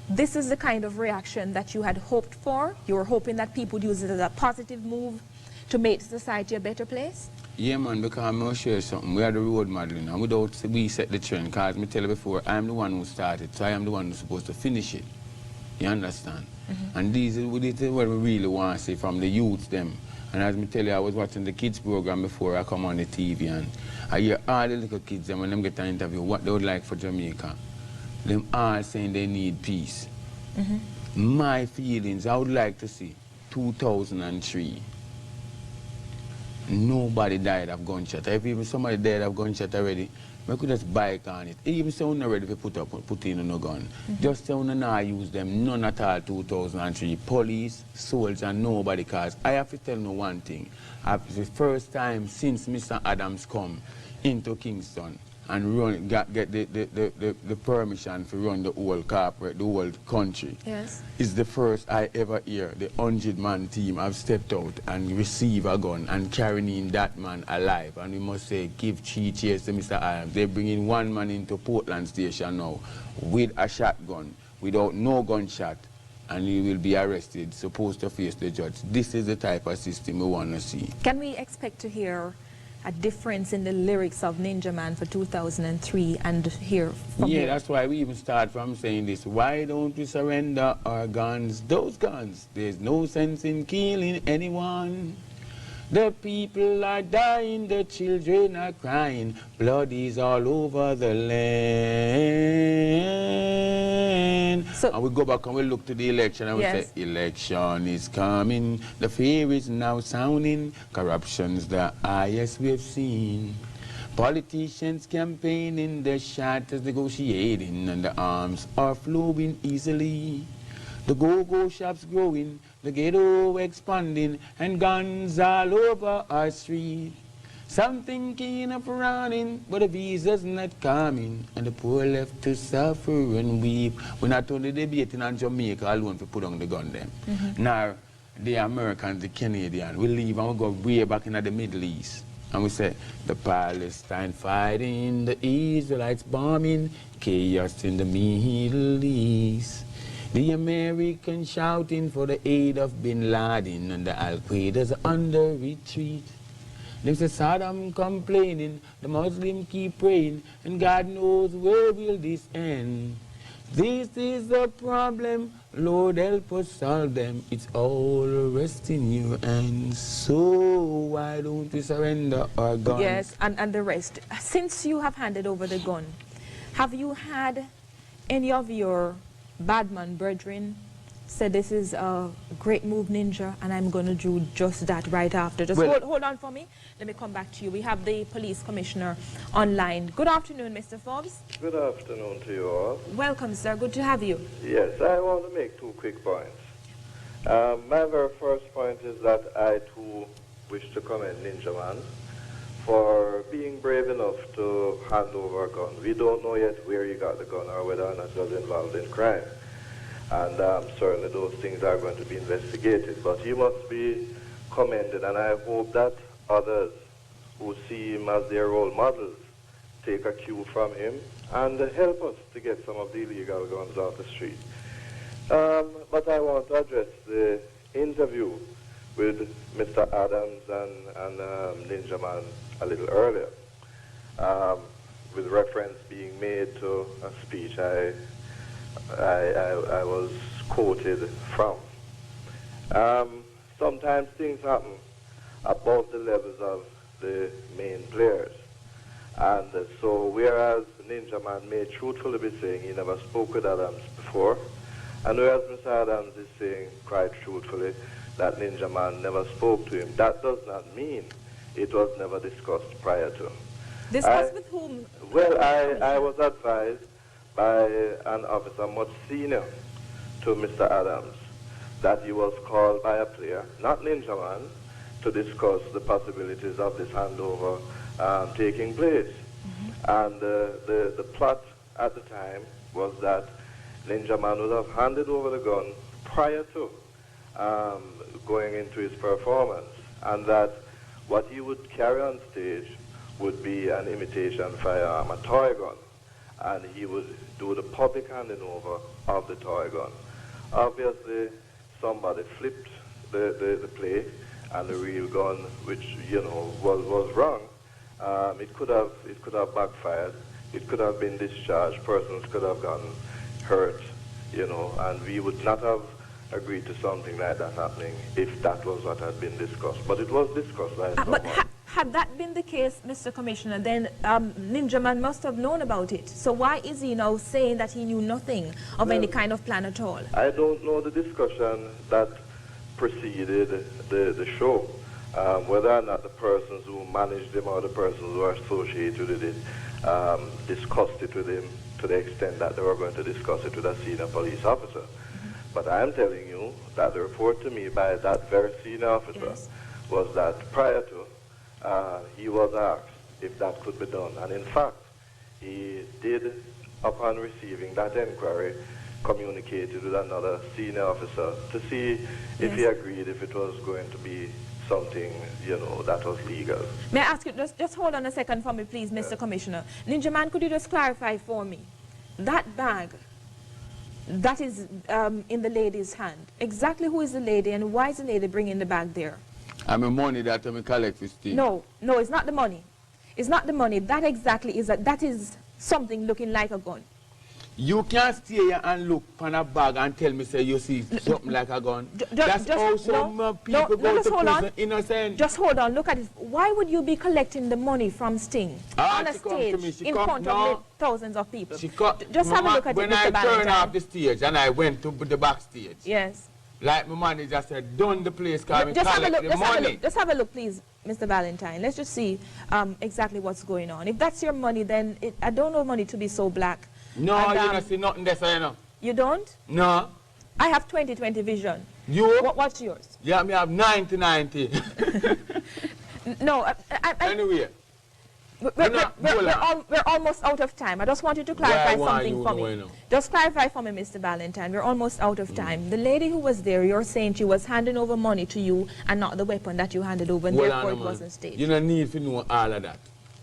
This is the kind of reaction that you had hoped for? You were hoping that people would use it as a positive move to make society a better place?
Yeah, man, because I'm going to share something. We are the road modeling, and without we set the trend, because I tell you before, I'm the one who started, so I am the one who's supposed to finish it. You understand? And this is what we really want to see from the youths, them. And as I tell you, I was watching the kids program before I come on the TV, and I hear all the little kids, and when them get an interview, what they would like for Jamaica. Them all saying they need peace. My feelings, I would like to see 2003. Nobody died of gunshot. If even somebody died of gunshot already, I could just bike on it. Even so not ready to put in no gun. Just so not use them, none at all 2003. Police, soldiers, nobody, cause I have to tell you one thing. It's the first time since Mr. Adams come into Kingston and get the permission to run the whole corporate, the whole country.
Yes.
It's the first I ever hear the 100-man team have stepped out and receive a gun and carrying in that man alive. And we must say, give 3 cheers to Mr. Adams. They're bringing 1 man into Portland Station now with a shotgun, without no gunshot, and he will be arrested, supposed to face the judge. This is the type of system we want to see.
Can we expect to hear a difference in the lyrics of Ninja Man for 2003 and hear from
Yeah,
here?
that's why we even start from saying this. Why don't we surrender our guns? Those guns. There's no sense in killing anyone. The people are dying, the children are crying. Blood is all over the land.
So,
and we go back and we look to the election and we say, election is coming. The fear is now sounding. Corruption's the highest we've seen. Politicians campaigning, the shatters negotiating, and the arms are flowing easily. The go-go shops growing, the ghetto expanding, and guns all over our street. Some thinking of running, but the visa's not coming, and the poor left to suffer and weep. We're not only debating on Jamaica alone to put on the gun them. Now, the Americans, the Canadians, we leave and we go way back into the Middle East. And we say, the Palestine fighting, the Israelites bombing, chaos in the Middle East. The Americans shouting for the aid of Bin Laden, and the Al-Qaeda's under retreat. There's a Saddam complaining, the Muslims keep praying, and God knows where will this end. This is the problem, Lord help us solve them. It's all resting in your hands. So why don't we surrender our guns?
yes, and the rest. Since you have handed over the gun, have you had any of your badman brethren said this is a great move, Ninja, and I'm going to do just that right after? Just hold on for me. Let me come back to you. We have the police commissioner online. Good afternoon, Mr. Forbes.
Good afternoon to you all.
Welcome, sir. Good to have you.
Yes, I want to make 2 quick points. My very first point is that I too wish to commend Ninja Man for being brave enough to hand over a gun. We don't know yet where he got the gun or whether or not he was involved in crime. And certainly those things are going to be investigated. But he must be commended, and I hope that others who see him as their role models take a cue from him and help us to get some of the illegal guns off the street. But I want to address the interview with Mr. Adams and Ninja Man a little earlier. with reference being made to a speech I was quoted from. Sometimes things happen above the levels of the main players. And so whereas Ninja Man may truthfully be saying he never spoke with Adams before, and whereas Mr. Adams is saying quite truthfully that Ninja Man never spoke to him, that does not mean it was never discussed prior to.
Discussed with whom?
Well, I was advised by an officer much senior to Mr. Adams that he was called by a player, not Ninja Man, to discuss the possibilities of this handover taking place. And the plot at the time was that Ninja Man would have handed over the gun prior to going into his performance, and that what he would carry on stage would be an imitation firearm, a toy gun, and he would do the public handing over of the toy gun. Obviously, somebody flipped the play, and the real gun, which was wrong. It could have backfired. It could have been discharged. Persons could have gotten hurt, and we would not have agreed to something like that happening if that was what had been discussed. But it was discussed by someone.
But had that been the case, Mr. Commissioner, then Ninja Man must have known about it. So why is he now saying that he knew nothing of any kind of plan at all?
I don't know the discussion that preceded the show, whether or not the persons who managed him or the persons who are associated with it discussed it with him to the extent that they were going to discuss it with a senior police officer. But I am telling you that the report to me by that very senior officer was that prior to, he was asked if that could be done. And in fact, he did, upon receiving that inquiry, communicated with another senior officer to see if he agreed if it was going to be something, that was legal.
May I ask you, just hold on a second for me, please, Mr. Commissioner. Ninja Man, could you just clarify for me? That bag that is in the lady's hand, exactly who is the lady and why is the lady bringing the bag there?
I'm a money that I collect for Steve.
No, it's not the money. It's not the money. That exactly is that is something looking like a gun.
You can't stay here and look on a bag and tell me, say, you see something like a gun. That's how some people go to prison innocent.
Just hold on, look at it. Why would you be collecting the money from Sting on a stage in front of thousands of people? Just have a look at it, Mr. Valentine.
When I turned off the stage and I went to the backstage,
yes,
like my manager said, done the place, collect the money.
Just have a look, please, Mr. Valentine. Let's just see exactly what's going on. If that's your money, then I don't know money to be so black.
No, and, you don't see nothing there, so you know.
You don't?
No.
I have 20/20 vision.
You?
What's yours?
Yeah, me have 90/90.
No,
anyway.
We're almost out of time. I just want you to clarify something for me. Just clarify for me, Mr. Valentine. We're almost out of time. The lady who was there, you're saying she was handing over money to you and not the weapon that you handed over, and therefore it wasn't staged.
You don't need to know all of that.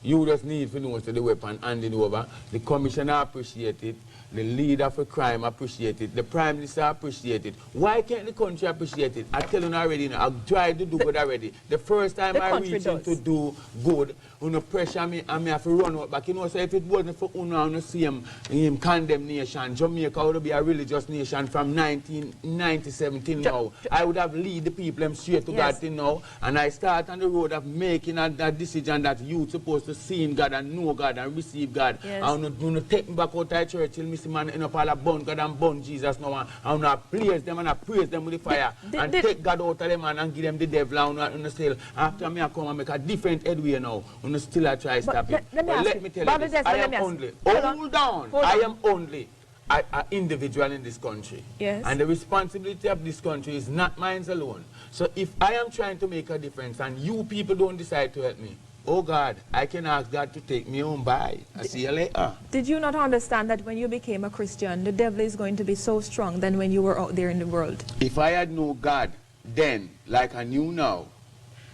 You just need to know the weapon handed over. The commissioner appreciate it. The leader for crime appreciate it. The prime minister appreciate it. Why can't the country appreciate it? I tell you already now, I've tried to do good already. The first time I reached to do good, no pressure me and me have to run out back. So if it wasn't for Uno see him condemn nation, Jamaica would be a religious nation from 1997 till now. I would have lead the people straight to God till now. And I start on the road of making that decision that youth supposed to see in God and know God and receive God.
Yes.
I want to take me back out of the church till me see man end up all a bun God and bun Jesus now. I want to praise them and I praise them with the fire. And take God out of them and give them the devil and still. After me I come and make a different headway now. And still I try to stop it. Let me tell you this. I am only, hold on. I am only an individual in this country.
Yes.
And the responsibility of this country is not mine alone. So if I am trying to make a difference and you people don't decide to help me, oh God, I can ask God to take me home. Bye. I'll see you later.
Did you not understand that when you became a Christian, the devil is going to be so strong than when you were out there in the world?
If I had known God then, like I knew now,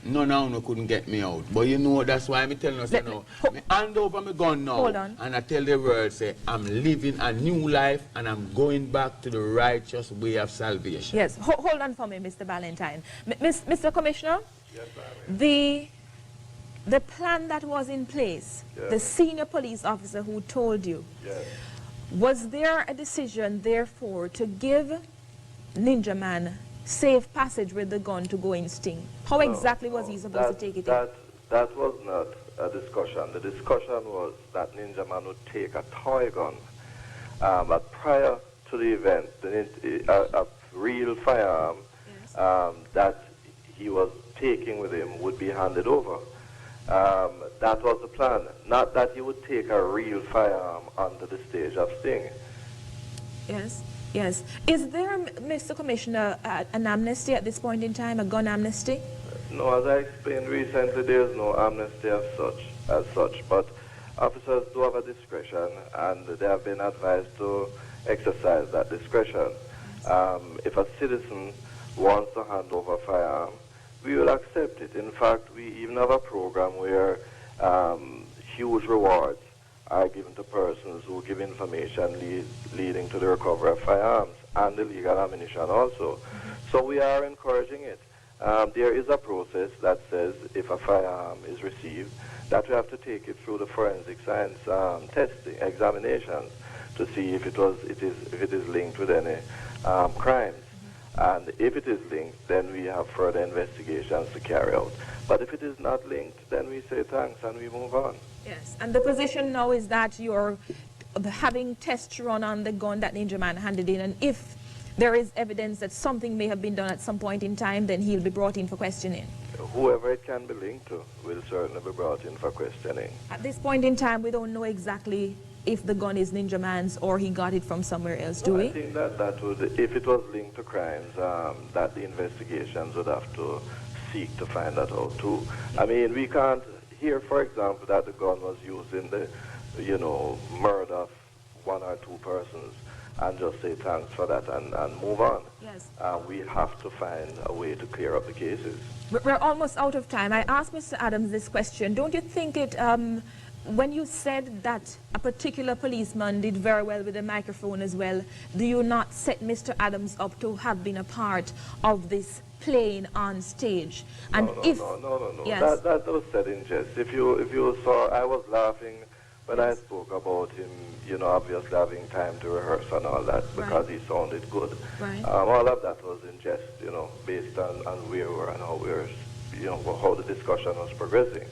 no couldn't get me out. But you know, that's why I'm telling us now. Me hand over my gun now.
Hold on.
And I tell the world, say, I'm living a new life and I'm going back to the righteous way of salvation.
Yes. Hold on for me, Mr. Valentine. Mr. Commissioner?
Yes,
The plan that was in place, the senior police officer who told you, was there a decision, therefore, to give Ninja Man safe passage with the gun to go in sting? How exactly was he supposed to take it in?
That was not a discussion. The discussion was that Ninja Man would take a toy gun. But prior to the event, a real firearm that he was taking with him would be handed over. That was the plan. Not that he would take a real firearm onto the stage of Sting.
Yes, yes. Is there, Mr. Commissioner, an amnesty at this point in time, a gun amnesty?
No, as I explained recently, there is no amnesty as such. But officers do have a discretion, and they have been advised to exercise that discretion. If a citizen wants to hand over a firearm, we will accept it. In fact, we even have a program where huge rewards are given to persons who give information leading to the recovery of firearms and illegal ammunition also. So we are encouraging it. There is a process that says if a firearm is received, that we have to take it through the forensic science testing, examinations, to see if it is linked with any crimes. And if it is linked, then we have further investigations to carry out. But if it is not linked, then we say thanks and we move on.
Yes, and the position now is that you're having tests run on the gun that Ninja Man handed in, and if there is evidence that something may have been done at some point in time, then he'll be brought in for questioning.
Whoever it can be linked to will certainly be brought in for questioning.
At this point in time, we don't know exactly if the gun is Ninja Man's or he got it from somewhere else, do we?
I think that would, if it was linked to crimes, that the investigations would have to seek to find that out too. I mean, we can't hear, for example, that the gun was used in the, murder of one or two persons and just say thanks for that and move on.
Yes.
We have to find a way to clear up the cases.
We're almost out of time. I asked Mr. Adams this question. Don't you think it, when you said that a particular policeman did very well with the microphone as well, do you not set Mr. Adams up to have been a part of this playing on stage? And
No.
Yes.
That was said in jest. If you saw, I was laughing when I spoke about him, obviously having time to rehearse and all that because he sounded good.
Right.
All of that was in jest, based on where we were and how we were, how the discussion was progressing.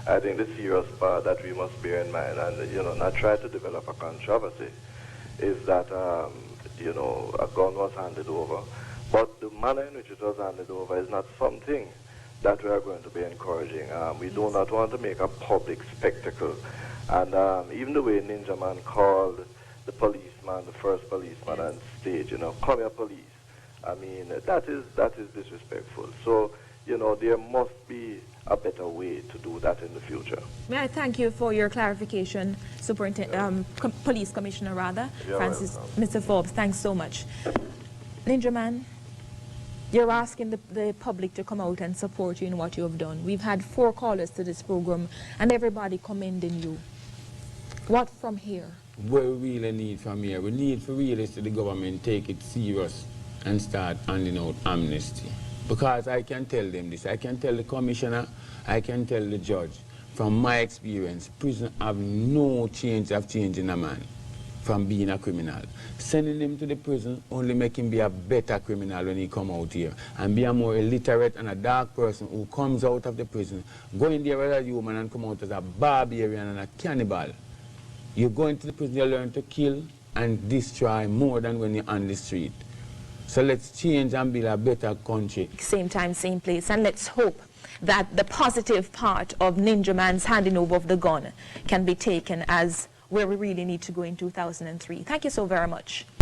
I think the serious part that we must bear in mind and, not try to develop a controversy is that, a gun was handed over. But the manner in which it was handed over is not something that we are going to be encouraging. We do not want to make a public spectacle. And even the way Ninja Man called the policeman, the first policeman on stage, come here police. I mean, that is disrespectful. So, there must be a better way to do that in the future.
May I thank you for your clarification, Police Commissioner Francis, Mr. Forbes. Thanks so much. Ninja Man, you're asking the public to come out and support you in what you have done. We've had 4 callers to this program and everybody commending you. What from here?
What we really need from here, we need for really the government take it serious and start handing out amnesty. Because I can tell them this, I can tell the commissioner, I can tell the judge, from my experience, prison have no change of changing a man from being a criminal. Sending him to the prison only make him be a better criminal when he come out here and be a more illiterate and a dark person who comes out of the prison, go in there as a human and come out as a barbarian and a cannibal. You go into the prison, you learn to kill and destroy more than when you're on the street. So let's change and build a better country.
Same time, same place, and let's hope that the positive part of Ninja Man's handing over of the gun can be taken as where we really need to go in 2003. Thank you so very much.